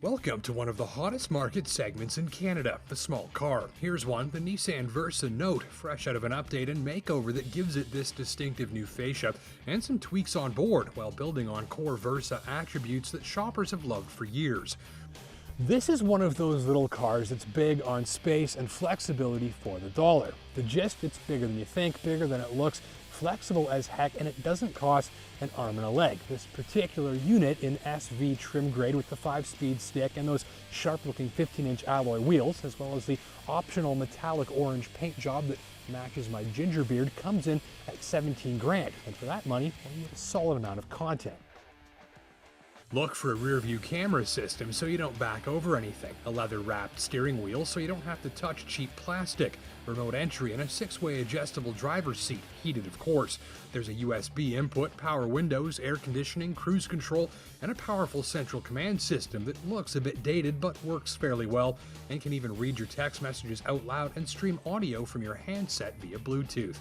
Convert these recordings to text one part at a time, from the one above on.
Welcome to one of the hottest market segments in Canada, the small car. Here's one, the Nissan Versa Note, fresh out of an update and makeover that gives it this distinctive new fascia and some tweaks on board while building on core Versa attributes that shoppers have loved for years. This is one of those little cars that's big on space and flexibility for the dollar. The gist, it's bigger than you think, bigger than it looks, flexible as heck, and it doesn't cost an arm and a leg. This particular unit in SV trim grade with the 5-speed stick and those sharp-looking 15-inch alloy wheels, as well as the optional metallic orange paint job that matches my ginger beard, comes in at 17 grand. And for that money, well, you get a solid amount of content. Look for a rear-view camera system so you don't back over anything, a leather-wrapped steering wheel so you don't have to touch cheap plastic, remote entry, and a 6-way adjustable driver's seat, heated of course. There's a USB input, power windows, air conditioning, cruise control, and a powerful central command system that looks a bit dated but works fairly well and can even read your text messages out loud and stream audio from your handset via Bluetooth.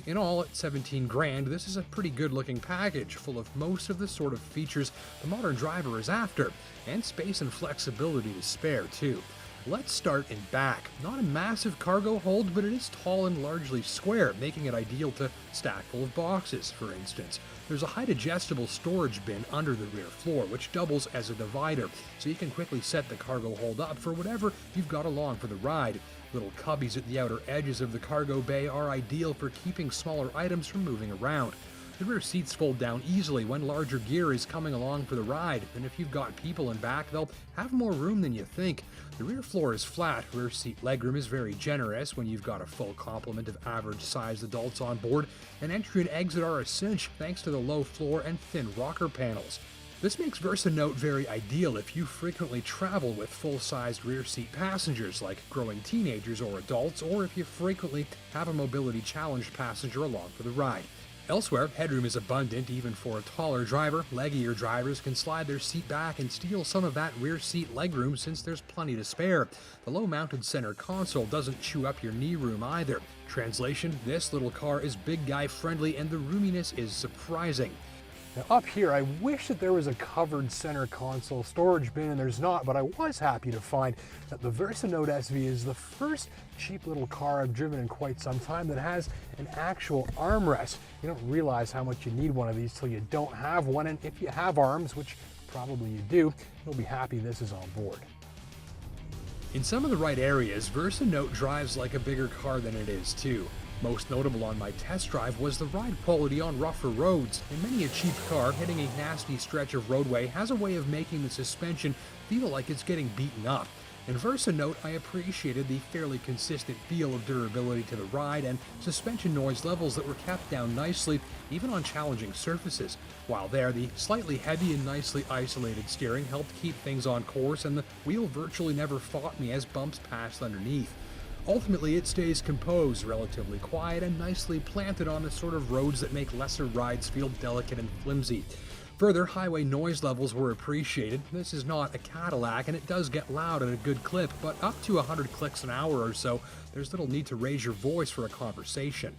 In all, at 17 grand, this is a pretty good-looking package, full of most of the sort of features the modern driver is after, and space and flexibility to spare, too. Let's start in back. Not a massive cargo hold, but it is tall and largely square, making it ideal to stack full of boxes, for instance. There's a height-adjustable storage bin under the rear floor, which doubles as a divider, so you can quickly set the cargo hold up for whatever you've got along for the ride. Little cubbies at the outer edges of the cargo bay are ideal for keeping smaller items from moving around. The rear seats fold down easily when larger gear is coming along for the ride, and if you've got people in back, they'll have more room than you think. The rear floor is flat, rear seat legroom is very generous when you've got a full complement of average-sized adults on board, and entry and exit are a cinch thanks to the low floor and thin rocker panels. This makes Versa Note very ideal if you frequently travel with full-sized rear seat passengers like growing teenagers or adults, or if you frequently have a mobility-challenged passenger along for the ride. Elsewhere, headroom is abundant even for a taller driver. Leggier drivers can slide their seat back and steal some of that rear seat legroom since there's plenty to spare. The low-mounted center console doesn't chew up your knee room either. Translation, this little car is big guy friendly and the roominess is surprising. Now up here, I wish that there was a covered center console storage bin, and there's not, but I was happy to find that the Versa Note SV is the first cheap little car I've driven in quite some time that has an actual armrest. You don't realize how much you need one of these till you don't have one, and if you have arms, which probably you do, you'll be happy this is on board. In some of the right areas, Versa Note drives like a bigger car than it is too. Most notable on my test drive was the ride quality on rougher roads, and many a cheap car hitting a nasty stretch of roadway has a way of making the suspension feel like it's getting beaten up. In Versa Note, I appreciated the fairly consistent feel of durability to the ride and suspension noise levels that were kept down nicely, even on challenging surfaces. While there, the slightly heavy and nicely isolated steering helped keep things on course, and the wheel virtually never fought me as bumps passed underneath. Ultimately, it stays composed, relatively quiet, and nicely planted on the sort of roads that make lesser rides feel delicate and flimsy. Further, highway noise levels were appreciated. This is not a Cadillac, and it does get loud at a good clip, but up to 100 clicks an hour or so, there's little need to raise your voice for a conversation.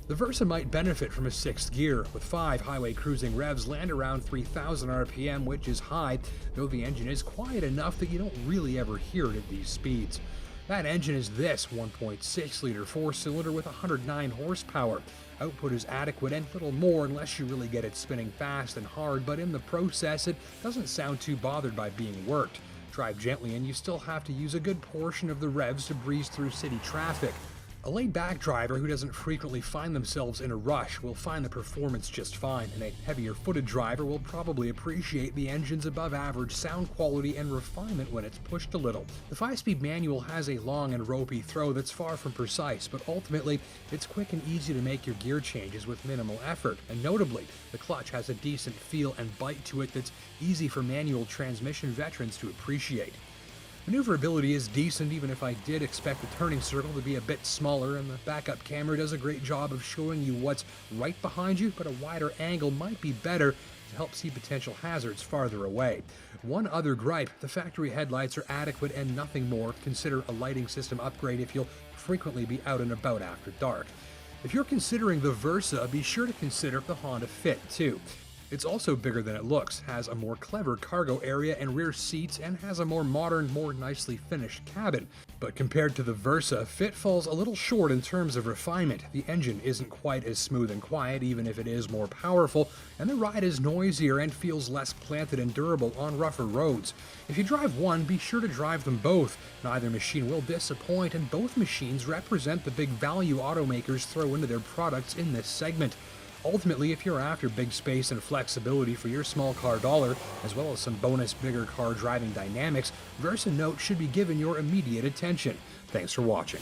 The Versa might benefit from a 6th gear, with 5 highway cruising revs land around 3,000 RPM, which is high, though the engine is quiet enough that you don't really ever hear it at these speeds. That engine is this 1.6-liter 4-cylinder with 109 horsepower. Output is adequate and little more unless you really get it spinning fast and hard, but in the process it doesn't sound too bothered by being worked. Drive gently and you still have to use a good portion of the revs to breeze through city traffic. A laid-back driver who doesn't frequently find themselves in a rush will find the performance just fine, and a heavier-footed driver will probably appreciate the engine's above-average sound quality and refinement when it's pushed a little. The 5-speed manual has a long and ropey throw that's far from precise, but ultimately, it's quick and easy to make your gear changes with minimal effort, and notably, the clutch has a decent feel and bite to it that's easy for manual transmission veterans to appreciate. Maneuverability is decent, even if I did expect the turning circle to be a bit smaller, and the backup camera does a great job of showing you what's right behind you, but a wider angle might be better to help see potential hazards farther away. One other gripe, the factory headlights are adequate and nothing more. Consider a lighting system upgrade if you'll frequently be out and about after dark. If you're considering the Versa, be sure to consider the Honda Fit too. It's also bigger than it looks, has a more clever cargo area and rear seats, and has a more modern, more nicely finished cabin. But compared to the Versa, Fit falls a little short in terms of refinement. The engine isn't quite as smooth and quiet, even if it is more powerful, and the ride is noisier and feels less planted and durable on rougher roads. If you drive one, be sure to drive them both. Neither machine will disappoint, and both machines represent the big value automakers throw into their products in this segment. Ultimately, if you're after big space and flexibility for your small car dollar, as well as some bonus bigger car driving dynamics, Versa Note should be given your immediate attention. Thanks for watching.